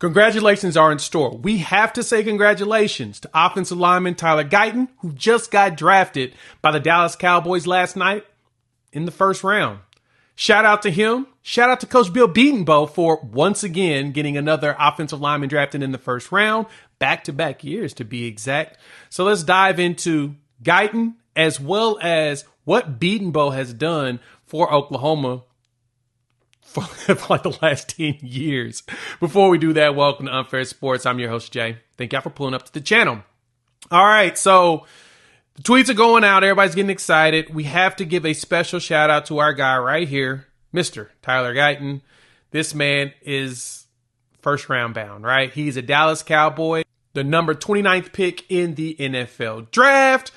Congratulations are in store. We have to say congratulations to offensive lineman Tyler Guyton, who just got drafted by the Dallas Cowboys last night in the first round. Shout out to him. Shout out to Coach Bill Bedenbaugh for once again getting another offensive lineman drafted in the first round, back-to-back years to be exact. So let's dive into Guyton as well as what Bedenbaugh has done for Oklahoma for like the last 10 years. Before we do that, welcome to Unfair Sports. I'm your host, Jay. Thank y'all for pulling up to the channel. All right, so the tweets are going out. Everybody's getting excited. We have to give a special shout out to our guy right here, Mr. Tyler Guyton. This man is first round bound, right? He's a Dallas Cowboy, the number 29th pick in the NFL draft.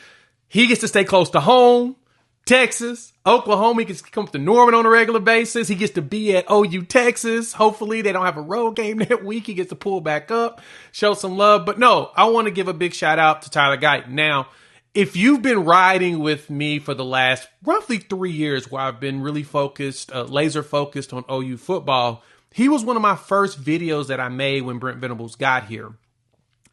He gets to stay close to home. Texas, Oklahoma, he gets to come to Norman on a regular basis. He gets to be at OU, Texas. Hopefully they don't have a road game that week. He gets to pull back up, show some love. But no, I want to give a big shout out to Tyler Guyton. Now, if you've been riding with me for the last roughly 3 years where I've been really focused, laser focused on OU football, he was one of my first videos that I made when Brent Venables got here.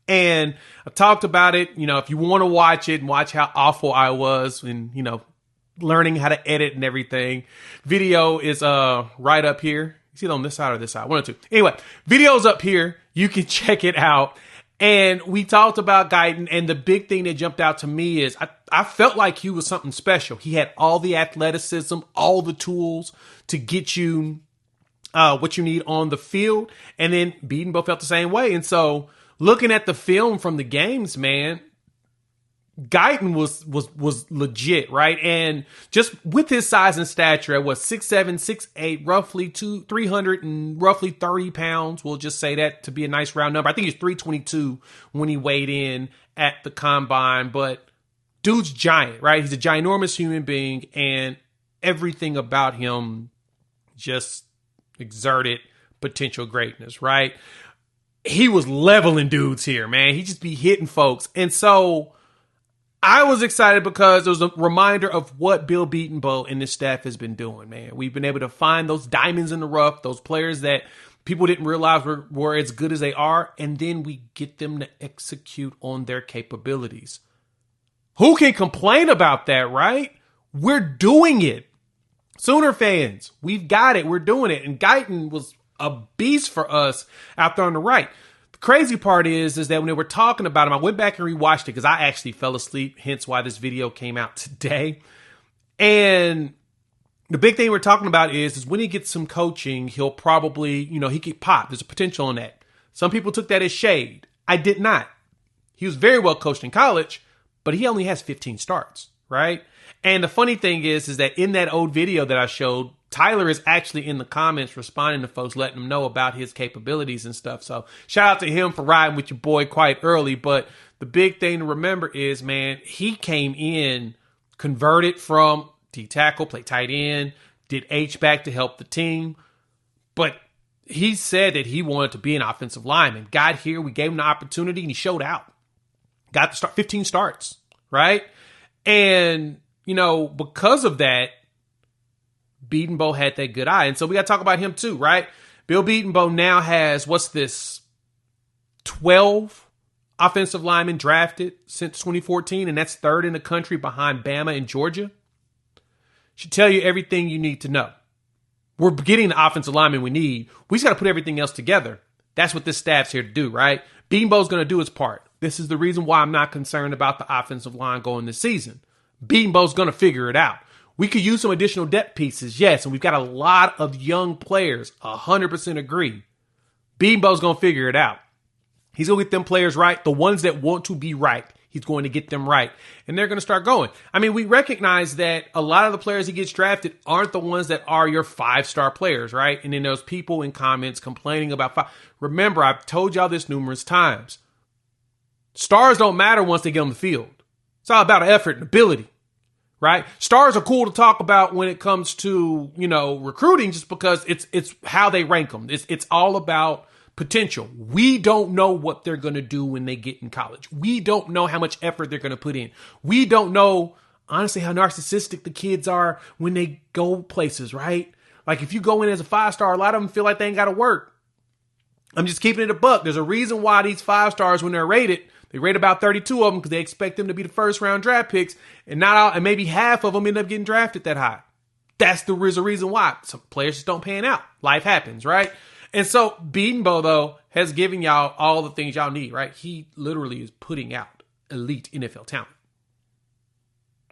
And I talked about it, if you want to watch it and watch how awful I was and, learning how to edit and everything. Video is right up here. You see it on this side or this side? One or two. Anyway, video's up here. You can check it out. And we talked about Guyton, and the big thing that jumped out to me is I felt like he was something special. He had all the athleticism, all the tools to get you what you need on the field. And then Bedenbaugh felt the same way. And so looking at the film from the games, man, Guyton was legit, right? And just with his size and stature at 6'7", 6'8", roughly 300 and roughly 30 pounds. We'll just say that to be a nice round number. I think he's 322 when he weighed in at the combine, but dude's giant, right? He's a ginormous human being, and everything about him just exerted potential greatness, right? He was leveling dudes here, man. He just be hitting folks. And so I was excited because it was a reminder of what Bill Bedenbaugh and his staff has been doing, man. We've been able to find those diamonds in the rough, those players that people didn't realize were as good as they are, and then we get them to execute on their capabilities. Who can complain about that, right? We're doing it. Sooner fans, we've got it. We're doing it. And Guyton was a beast for us out there on the right. Crazy part is that when they were talking about him, I went back and rewatched it because I actually fell asleep, hence why this video came out today. And the big thing we're talking about is when he gets some coaching, he'll probably, he could pop. There's a potential in that. Some people took that as shade. I did not. He was very well coached in college, but he only has 15 starts, right? And the funny thing is that in that old video that I showed, Tyler is actually in the comments responding to folks, letting them know about his capabilities and stuff. So shout out to him for riding with your boy quite early. But the big thing to remember is, man, he came in, converted from D-tackle, played tight end, did H-back to help the team. But he said that he wanted to be an offensive lineman. Got here, we gave him the opportunity, and he showed out. Got to start 15 starts, right? And, because of that, Bedenbaugh had that good eye. And so we got to talk about him too, right? Bill Bedenbaugh now has, 12 offensive linemen drafted since 2014, and that's third in the country behind Bama and Georgia. Should tell you everything you need to know. We're getting the offensive linemen we need. We just got to put everything else together. That's what this staff's here to do, right? Bedenbaugh's going to do his part. This is the reason why I'm not concerned about the offensive line going this season. Bedenbaugh's going to figure it out. We could use some additional depth pieces, yes, and we've got a lot of young players, 100% agree. Bedenbaugh's going to figure it out. He's going to get them players right. The ones that want to be right, he's going to get them right, and they're going to start going. I mean, we recognize that a lot of the players he gets drafted aren't the ones that are your 5-star players, right? And then there's people in comments complaining about five. Remember, I've told y'all this numerous times. Stars don't matter once they get on the field. It's all about effort and ability. Right? Stars are cool to talk about when it comes to, recruiting, just because it's how they rank them. It's all about potential. We don't know what they're going to do when they get in college. We don't know how much effort they're going to put in. We don't know, honestly, how narcissistic the kids are when they go places, right? Like if you go in as a 5-star, a lot of them feel like they ain't got to work. I'm just keeping it a buck. There's a reason why these 5 stars, when they're rated, they rate about 32 of them because they expect them to be the first round draft picks, and not all, and maybe half of them end up getting drafted that high. There's a reason why. Some players just don't pan out. Life happens, right? And so Bedenbaugh, though, has given y'all all the things y'all need, right? He literally is putting out elite NFL talent.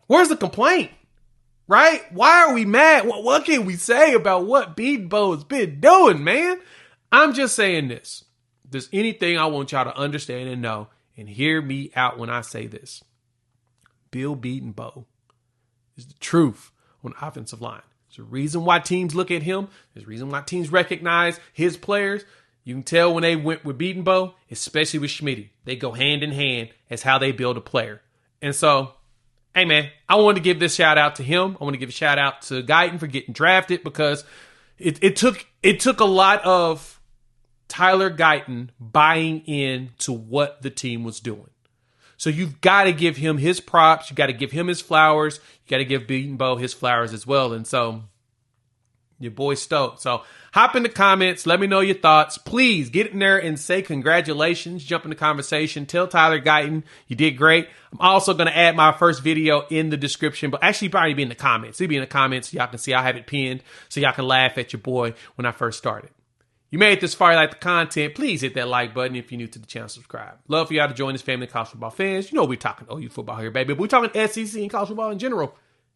Where's the complaint? Right? Why are we mad? What can we say about what Bedenbaugh has been doing, man? I'm just saying this. If there's anything I want y'all to understand and know, and hear me out when I say this. Bill Bedenbaugh is the truth on the offensive line. There's a reason why teams look at him. There's a reason why teams recognize his players. You can tell when they went with Bedenbaugh, especially with Schmitty. They go hand in hand as how they build a player. And so, hey, man, I wanted to give this shout out to him. I want to give a shout out to Guyton for getting drafted because it took a lot of Tyler Guyton buying into what the team was doing. So you've got to give him his props. You got to give him his flowers. You got to give Bedenbaugh his flowers as well. And so your boy's stoked. So hop in the comments. Let me know your thoughts. Please get in there and say congratulations. Jump in the conversation. Tell Tyler Guyton you did great. I'm also going to add my first video in the description, but actually probably be in the comments. It'll be in the comments so y'all can see I have it pinned so y'all can laugh at your boy when I first started. You made it this far, you like the content, please hit that like button. If you're new to the channel, subscribe. Love for y'all to join this family of college football fans. You know we're talking OU football here, baby. But we're talking SEC and college football in general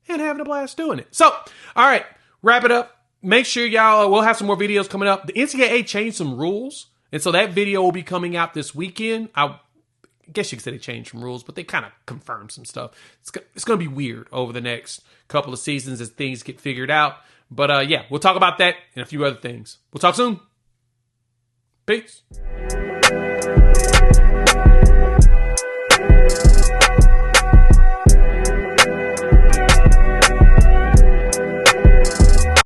and having a blast doing it. So, all right, wrap it up. Make sure y'all, we'll have some more videos coming up. The NCAA changed some rules, and so that video will be coming out this weekend. I guess you could say they changed some rules, but they kind of confirmed some stuff. It's going to be weird over the next couple of seasons as things get figured out. But yeah, we'll talk about that and a few other things. We'll talk soon. Peace.